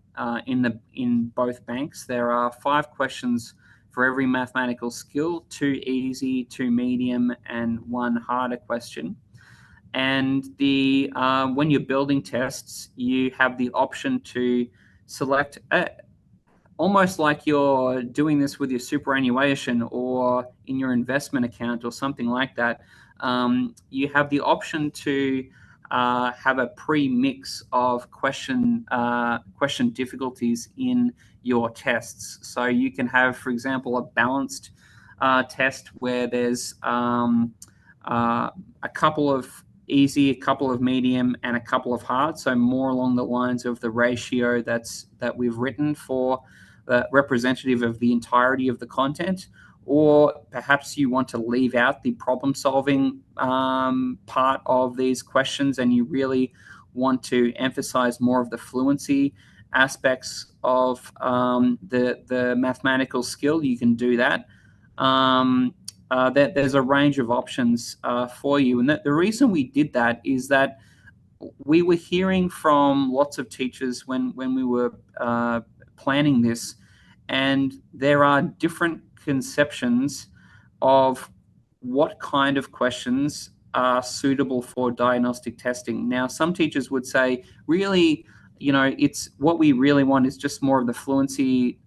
in both banks. There are 5 questions for every mathematical skill, 2 easy, 2 medium, and 1 harder question. And when you're building tests, you have the option to select, almost like you're doing this with your superannuation or in your investment account or something like that. You have the option to have a pre-mix of question difficulties in your tests. So you can have, for example, a balanced test where there's a couple of easy, a couple of medium, and a couple of hard. So more along the lines of the ratio that we've written for representative of the entirety of the content. Or perhaps you want to leave out the problem-solving part of these questions, and you really want to emphasize more of the fluency aspects of the mathematical skill. You can do that. There's a range of options for you. And the reason we did that is that we were hearing from lots of teachers when we were planning this, and there are different conceptions of what kind of questions are suitable for diagnostic testing. Now, some teachers would say, really, you know, it's what we really want is just more of the fluency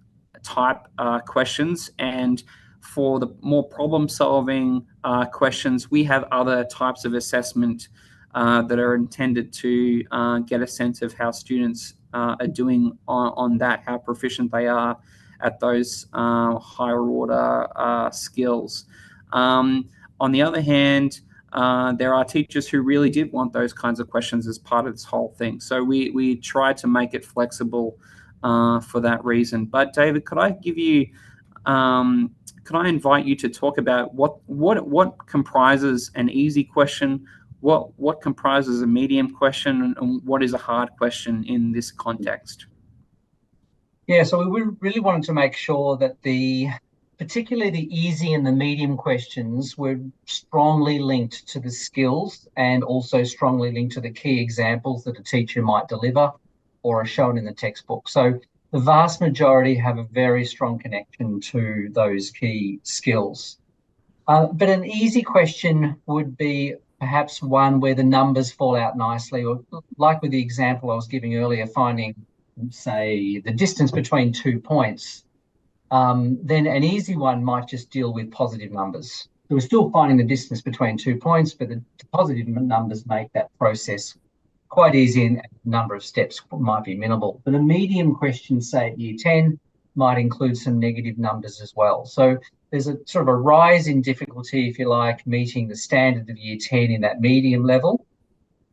type questions, and for the more problem-solving questions, we have other types of assessment that are intended to get a sense of how students are doing on that, how proficient they are at those higher order skills. On the other hand, there are teachers who really did want those kinds of questions as part of this whole thing. So we tried to make it flexible for that reason. But David, could I give you, could I invite you to talk about what comprises an easy question, what comprises a medium question, and what is a hard question in this context? Yeah, so we really wanted to make sure that particularly the easy and the medium questions were strongly linked to the skills and also strongly linked to the key examples that a teacher might deliver or are shown in the textbook. So the vast majority have a very strong connection to those key skills. But an easy question would be perhaps one where the numbers fall out nicely, or like with the example I was giving earlier, finding, say, the distance between 2 points. Then an easy one might just deal with positive numbers. So we're still finding the distance between 2 points, but the positive numbers make that process quite easy, and the number of steps might be minimal. But a medium question, say at year 10, might include some negative numbers as well. So there's a sort of a rise in difficulty, if you like, meeting the standard of year 10 in that medium level.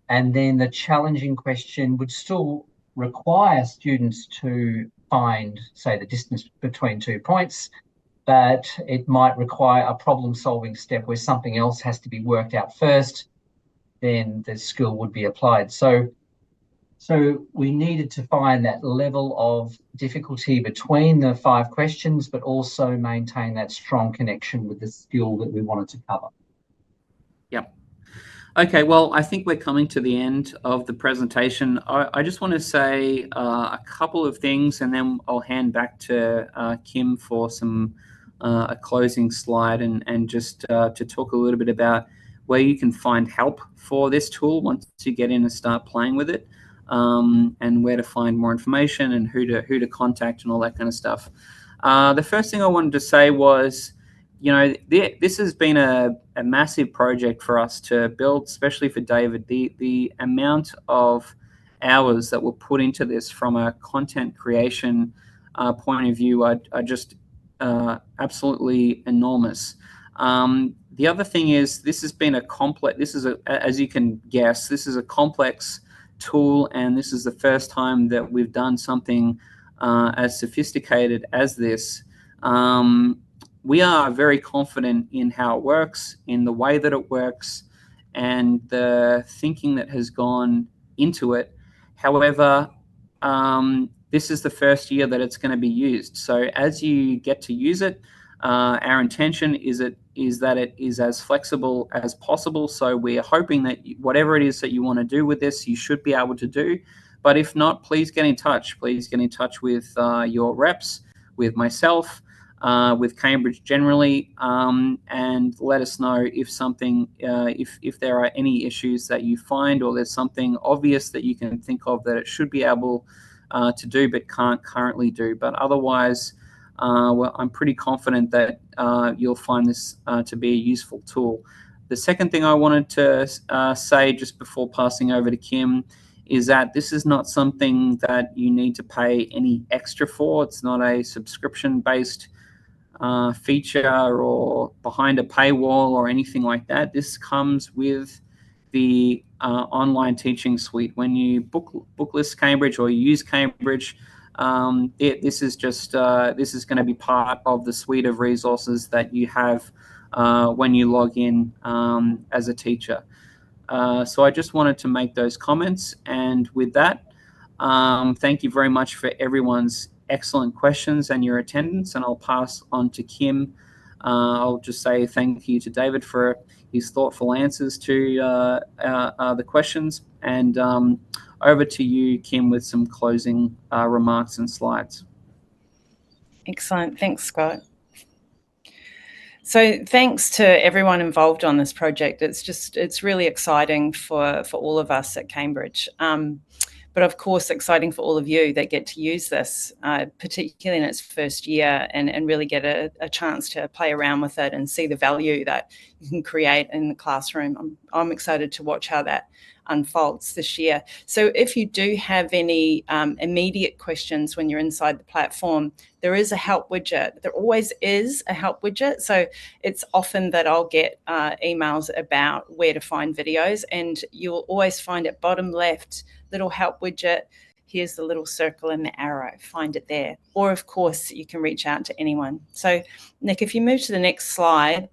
And then the challenging question would still require students to find, say, the distance between 2 points, but it might require a problem-solving step where something else has to be worked out first, then the skill would be applied. So we needed to find that level of difficulty between the 5 questions, but also maintain that strong connection with the skill that we wanted to cover. Yep. Okay, well, I think we're coming to the end of the presentation. I just want to say a couple of things, and then I'll hand back to Kim for a closing slide, and just to talk a little bit about where you can find help for this tool once you get in and start playing with it, and where to find more information and who to contact and all that kind of stuff. The first thing I wanted to say was, this has been a massive project for us to build, especially for David. The amount of hours that were put into this from a content creation point of view are just absolutely enormous. The other thing is, this has been a complex, as you can guess, this is a complex tool, and this is the first time that we've done something as sophisticated as this. We are very confident in how it works, in the way that it works, and the thinking that has gone into it. However, this is the first year that it's going to be used. So as you get to use it, our intention is that it is as flexible as possible. So we are hoping that whatever it is that you want to do with this, you should be able to do. But if not, please get in touch. Please get in touch with your reps, with myself, with Cambridge generally, and let us know if something, if there are any issues that you find, or there's something obvious that you can think of that it should be able to do but can't currently do. But otherwise, well, I'm pretty confident that you'll find this to be a useful tool. The second thing I wanted to say just before passing over to Kim is that this is not something that you need to pay any extra for. It's not a subscription-based feature or behind a paywall or anything like that. This comes with the online teaching suite. When you booklist Cambridge or use Cambridge, this is going to be part of the suite of resources that you have when you log in as a teacher. So I just wanted to make those comments, and with that, thank you very much for everyone's excellent questions and your attendance, and I'll pass on to Kim. I'll just say thank you to David for his thoughtful answers to the questions, and over to you, Kim, with some closing remarks and slides. Excellent. Thanks, Scott. So thanks to everyone involved on this project. It's really exciting for all of us at Cambridge. But of course, exciting for all of you that get to use this, particularly in its first year, and really get a chance to play around with it and see the value that you can create in the classroom. I'm excited to watch how that unfolds this year. So if you do have any immediate questions when you're inside the platform, there is a help widget. There always is a help widget. So it's often that I'll get emails about where to find videos, and you'll always find at bottom left, little help widget. Here's the little circle and the arrow, find it there. Or of course, you can reach out to anyone. So Nick, if you move to the next slide,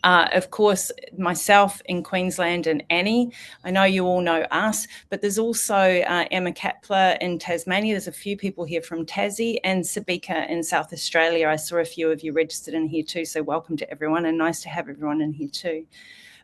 of course, myself in Queensland and Annie, I know you all know us, but there's also Emma Kapler in Tasmania. There's a few people here from Tassie, and Sabika in South Australia. I saw a few of you registered in here too, so welcome to everyone, and nice to have everyone in here too.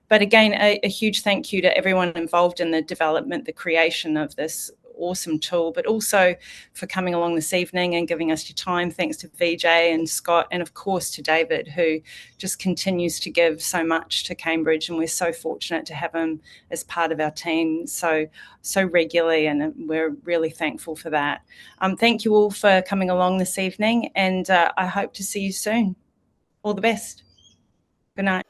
But again, a huge thank you to everyone involved in the development, the creation of this awesome tool, but also for coming along this evening and giving us your time. Thanks to VJ and Scott, and of course to David, who just continues to give so much to Cambridge, and we're so fortunate to have him as part of our team so regularly, and we're really thankful for that. Thank you all for coming along this evening, and I hope to see you soon. All the best. Good night.